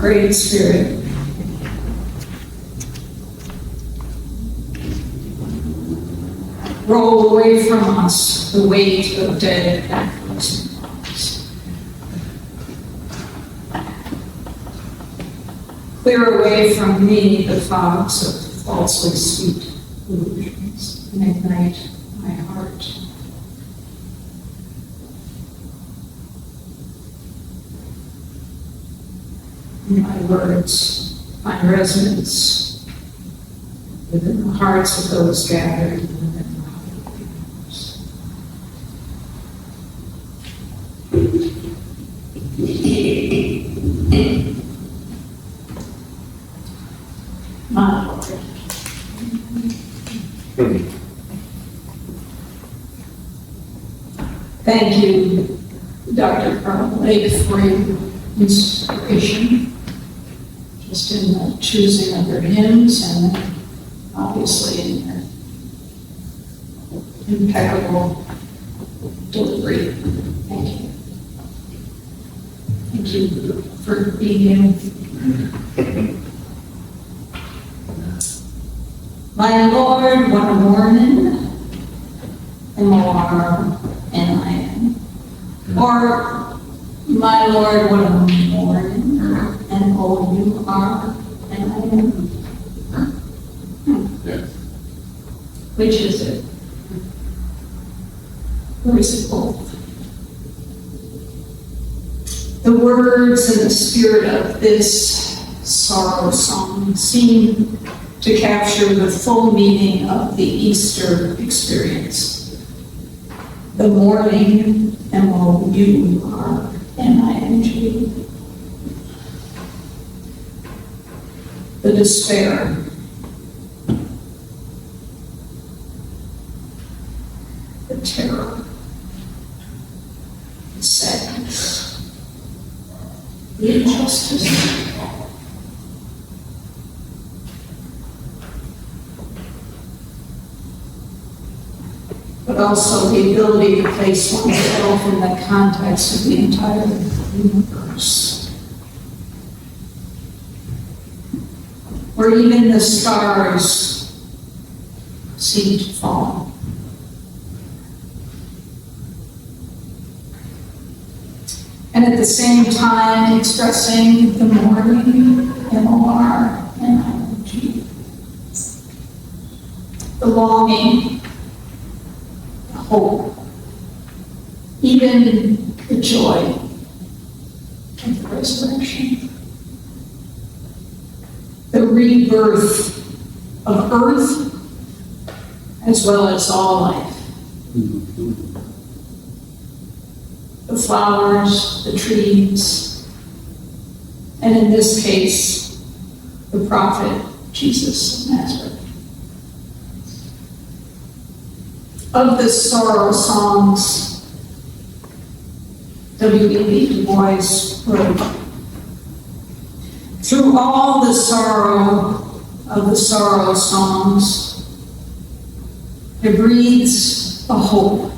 Great Spirit. Roll away from us the weight of dead efforts and wrongs. Clear away from me the fogs of falsely sweet illusions and ignite my heart. My words find resonance within the hearts of those gathered within the holy house. My Lord. Thank you, Dr. Carl Lake, for your inspiration. Just in the choosing of your hymns and obviously in your impeccable delivery. Thank you. Thank you for being you. My Lord, what a morning, M-O-R, N-I-N. Or, my Lord, what a morning. M-O-U-R, N-I-N. Yes. Which is it? Or is it both? The words and the spirit of this sorrow song seem to capture the full meaning of the Easter experience. The mourning, M-O-U-R-N-I-N-G. The despair. The terror. The sadness. The injustice. But also the ability to place oneself in the context of the entire universe. Where even the stars seem to fall. And at the same time expressing the mourning, M-O-R-N-I-N-G. The longing, the hope, even the joy of the resurrection. The rebirth of earth as well as all life. The flowers, the trees, and in this case, the prophet Jesus of Nazareth. Of the sorrow songs, W.E.B. Du Bois wrote, through all the sorrow of the sorrow songs, there breathes a hope,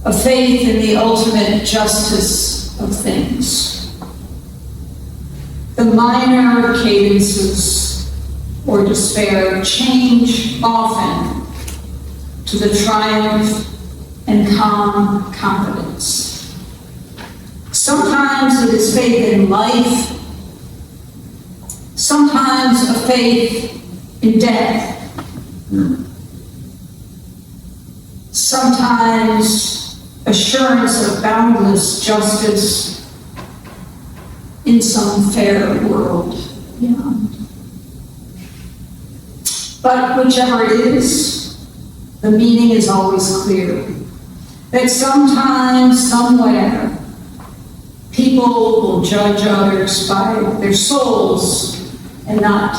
a faith in the ultimate justice of things. The minor cadences or despair change often to the triumph and calm confidence. Sometimes it is faith in life, sometimes a faith in death, sometimes assurance of boundless justice in some fair world beyond. But whichever it is, the meaning is always clear. That sometime, somewhere, people will judge others by their souls and not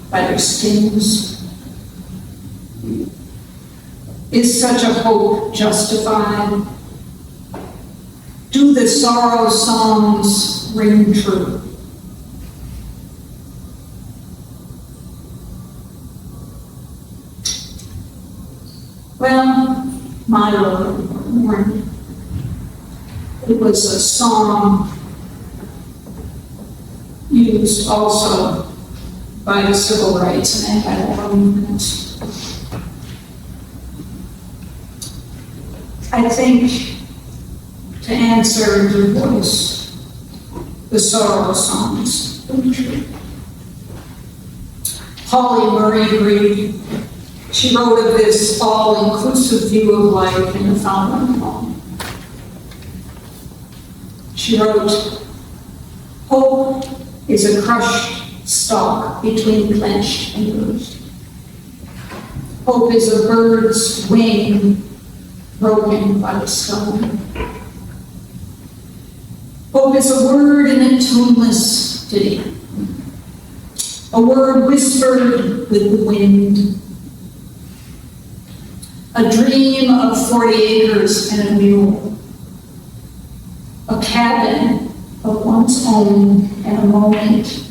by their skins. Is such a hope justified? Do the sorrow songs ring true? Well, my Lord, Mournin. It was a song used also by the civil rights and anti-war movements. I think, to answer Du Bois, the Sorrow Songs Du Bois. Holly Murray Reed, she wrote of this all-inclusive view of life in the following poem. She wrote, "Hope is a crushed stalk between clenched fingers. Hope is a bird's wing broken by the stone. Hope is a word in a tuneless ditty, a word whispered with the wind, a dream of 40 acres and a mule, a cabin of one's own and a moment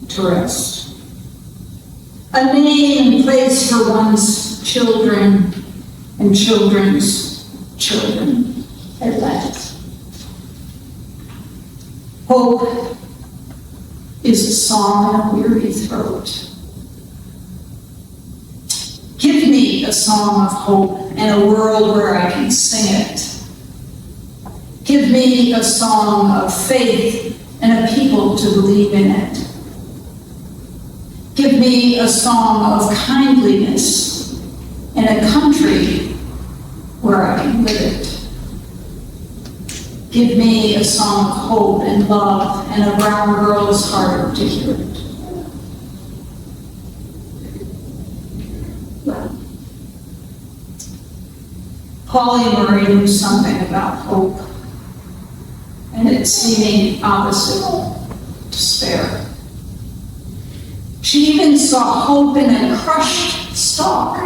to rest, a name and place for one's children and children's children at last. Hope is a song in a weary throat. Give me a song of hope and a world where I can sing it. Give me a song of faith and a people to believe in it. Give me a song of kindliness and a country where I can live it. Give me a song of hope and love and a brown girl's heart to hear it. Well, Holly Murray knew something about hope and its seeming opposite, despair. She even saw hope in a crushed stalk,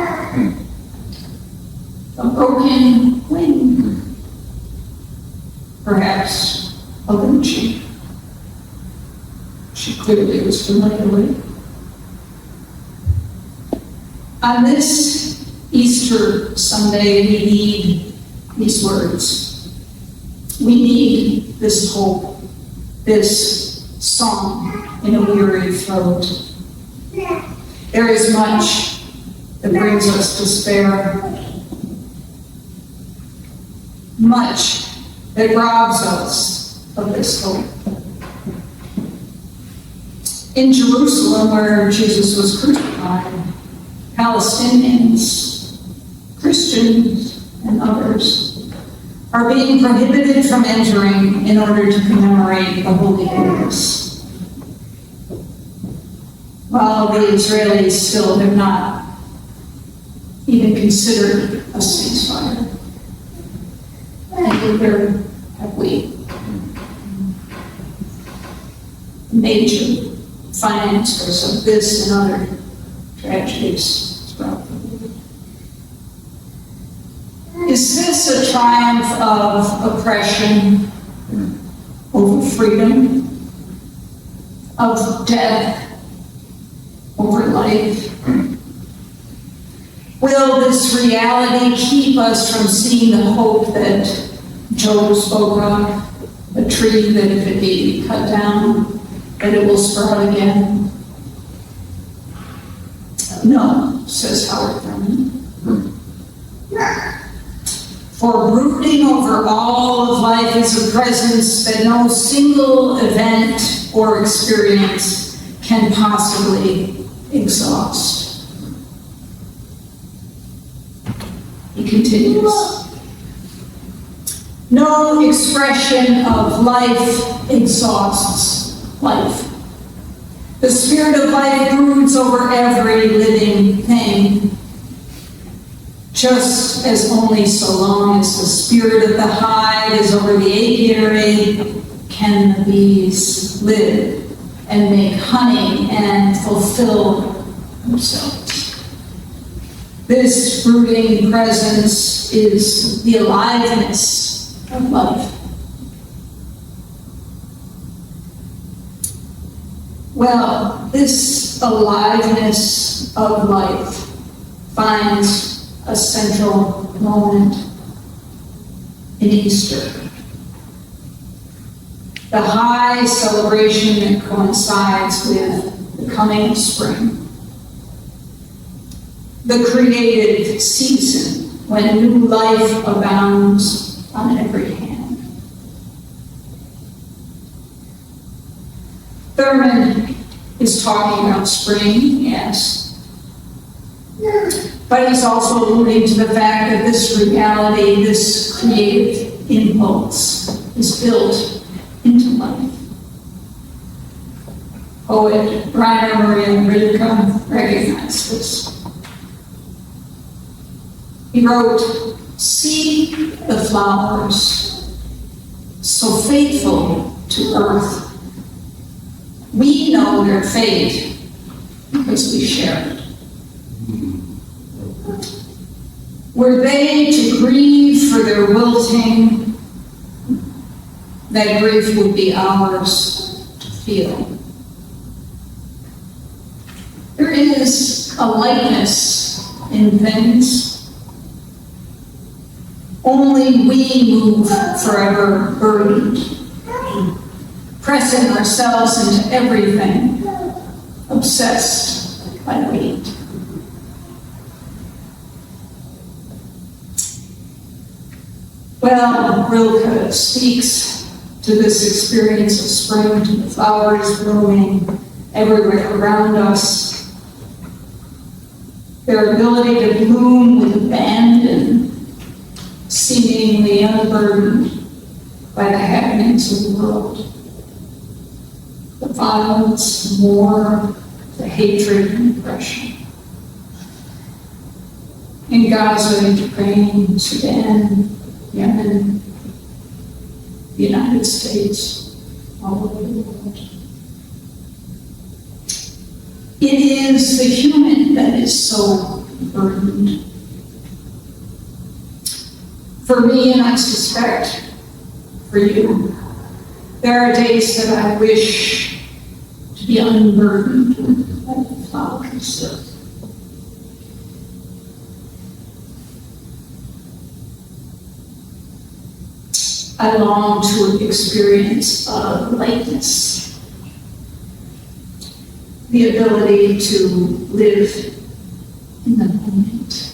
a broken wing, perhaps a lynching. She clearly was familiar with. On this Easter Sunday, we need these words. We need this hope, this song in a weary throat. There is much that brings us despair, much that robs us of this hope. In Jerusalem, where Jesus was crucified, Palestinians, Christians, and others are being prohibited from entering in order to commemorate the Holy Eucharist, while the Israelis still have not even considered a ceasefire. And neither have we. Major financiers of this and other tragedies throughout the world. Is this a triumph of oppression over freedom, of death over life? Will this reality keep us from seeing the hope that Job spoke of, a tree that if it be cut down, that it will sprout again? No, says Howard Thurman. For brooding over all of life is a presence that no single event or experience can possibly exhaust. He continues, no expression of life exhausts life. The spirit of life broods over every living thing, just as only so long as the spirit of the hive is over the apiary can the bees live and make honey and fulfill themselves. This brooding presence is the aliveness of life. Well, this aliveness of life finds a central moment in Easter. the high celebration that coincides with the coming of spring, the creative season when new life abounds on every hand. Thurman is talking about spring, yes, but he's also alluding to the fact that this reality, this creative impulse, is built into life. Poet Rainer Maria Rilke recognized this. He wrote, "See the flowers, so faithful to earth. We know their fate because we share it. Were they to grieve for their wilting, that grief would be ours to feel." There is a lightness in things. Only we move forever burdened, pressing ourselves into everything, obsessed by weight. Well, Rilke speaks to this experience of spring, to the flowers blooming everywhere around us, their ability to bloom with abandon, seemingly unburdened by the happenings of the world. The violence, the war, the hatred, and oppression. In Gaza, Ukraine, Sudan, Yemen, the United States, all over the world. It is the human that is so burdened. For me, and I suspect for you, there are days that I wish to be unburdened by the flowers. I long to experience lightness, the ability to live in the moment,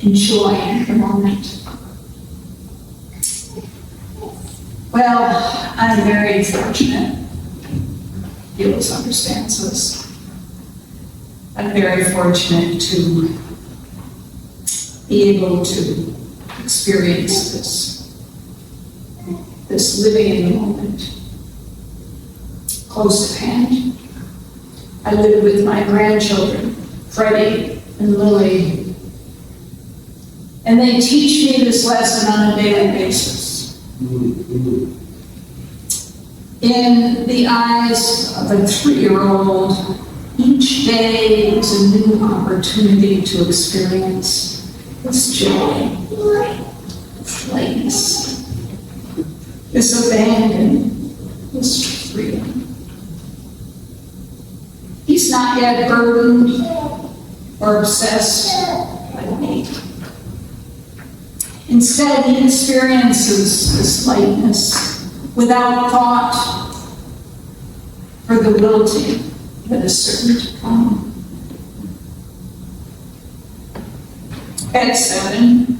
enjoy the moment. Well, I'm very fortunate. Felix understands this. I'm very fortunate to be able to experience this living in the moment, close at hand. I live with my grandchildren, Freddie and Lily, and they teach me this lesson on a daily basis. In the eyes of a 3-year-old, each day is a new opportunity to experience this joy, this lightness, this abandon, this freedom. He's not yet burdened or obsessed by me. Instead, he experiences this lightness without thought for the wilting that is certain to come. At 7,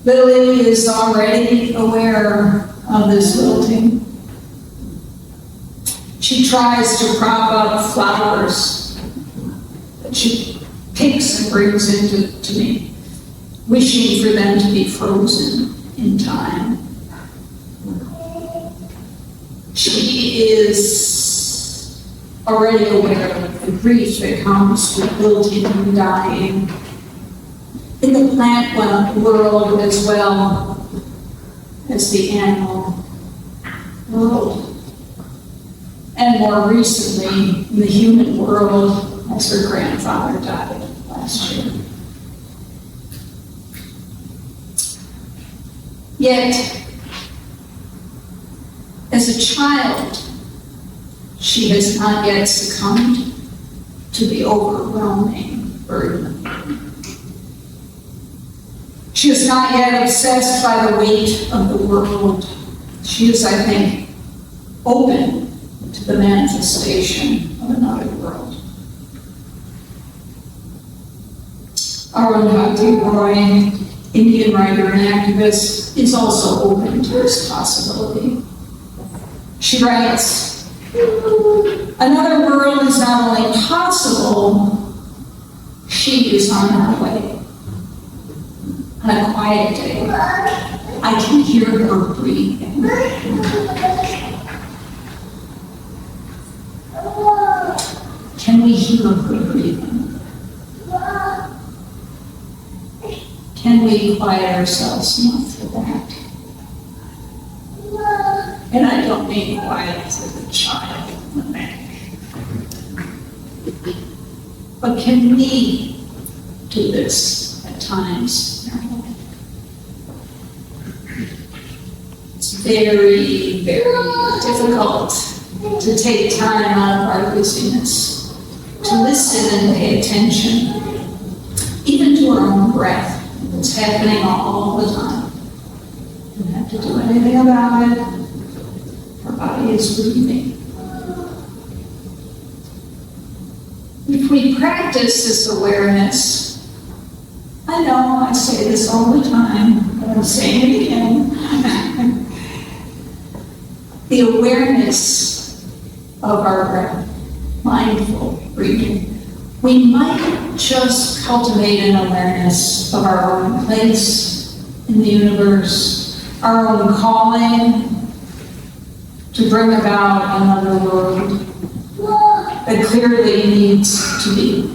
Lily is already aware of this wilting. She tries to prop up flowers that she picks and brings into to me, wishing for them to be frozen in time. She is already aware of the grief that comes with wilting and dying in the plant world as well as the animal world, and more recently in the human world as her grandfather died last year. Yet, as a child, she has not yet succumbed to the overwhelming burden. She is not yet obsessed by the weight of the world. She is, I think, open to the manifestation of another world. Mornin Du Bois, Indian writer and activist, is also open to this possibility. She writes, "Another world is not only possible, she is on her way. On a quiet day, I can hear her breathing. Can we hear her breathing? Can we quiet ourselves enough for that? And I don't mean quiet as a child in the back. But can we do this at times in our life? It's very, very difficult to take time out of our busyness, to listen and pay attention, even to our own breath. It's happening all the time. You don't have to do anything about it. Our body is breathing. If we practice this awareness, I know I say this all the time, but I'm saying it again. The awareness of our breath, mindful breathing. We might just cultivate an awareness of our own place in the universe, our own calling to bring about another world that clearly needs to be.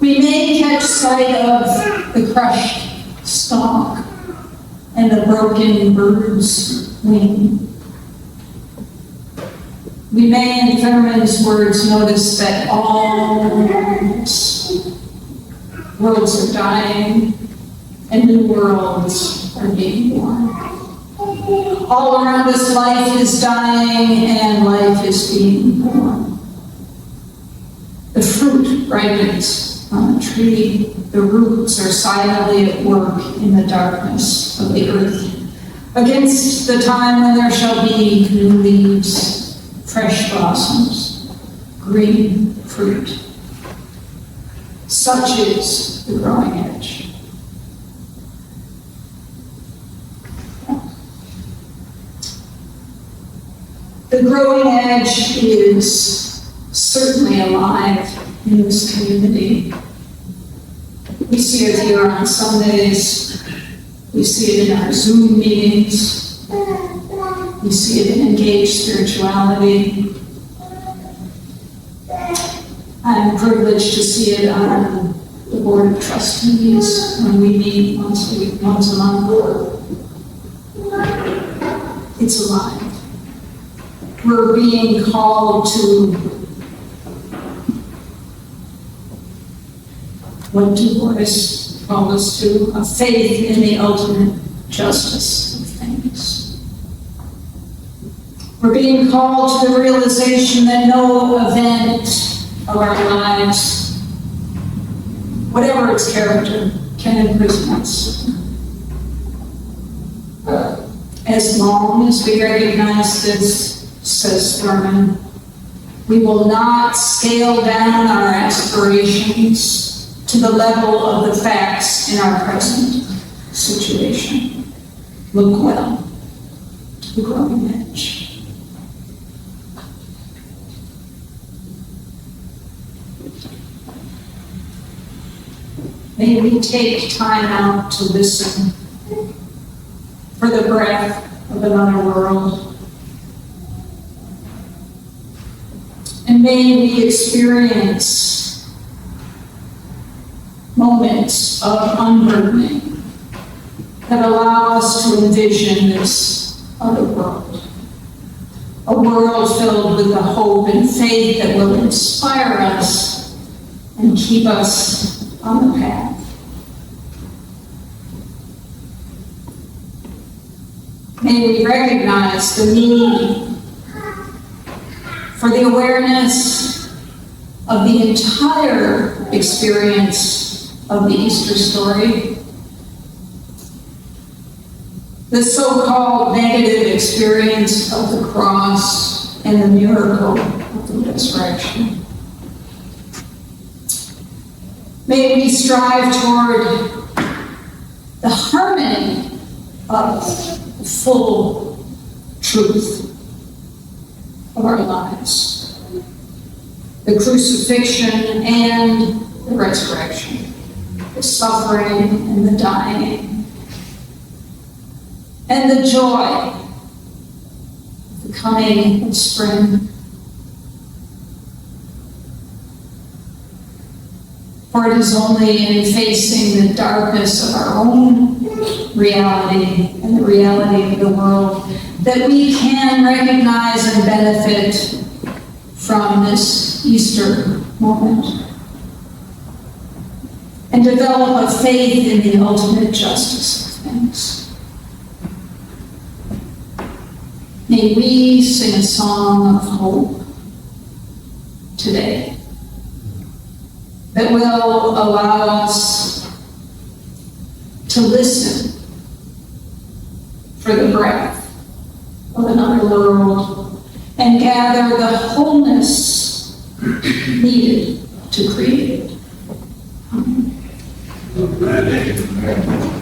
We may catch sight of the crushed stalk and the broken bird's wing. We may, in Thurman's words, notice that all worlds are dying and new worlds are being born. All around us, life is dying and life is being born. The fruit ripens on the tree. The roots are silently at work in the darkness of the earth. Against the time when there shall be new leaves, fresh blossoms, green fruit. Such is the growing edge. The growing edge is certainly alive in this community. We see it here on Sundays. We see it in our Zoom meetings. We see it in engaged spirituality. I'm privileged to see it on the Board of Trustees when we meet once a month. It's alive. We're being called to what Du Bois called us to, a faith in the ultimate justice of things. We're being called to the realization that no event of our lives, whatever its character, can imprison us. As long as we recognize this, says Mournin, we will not scale down our aspirations to the level of the facts in our present situation. Look well to the growing edge. May we take time out to listen for the breath of another world. And may we experience moments of unburdening that allow us to envision this other world. A world filled with the hope and faith that will inspire us and keep us on the path. May we recognize the need for the awareness of the entire experience of the Easter story. The so-called negative experience of the cross and the miracle of the resurrection. May we strive toward the harmony of the full truth of our lives. The crucifixion and the resurrection. The suffering and the dying. And the joy of the coming of spring. For it is only in facing the darkness of our own reality and the reality of the world that we can recognize and benefit from this Easter moment and develop a faith in the ultimate justice of things. May we sing a song of hope today that will allow us to listen for the breath of another world and gather the wholeness needed to create it. Amen.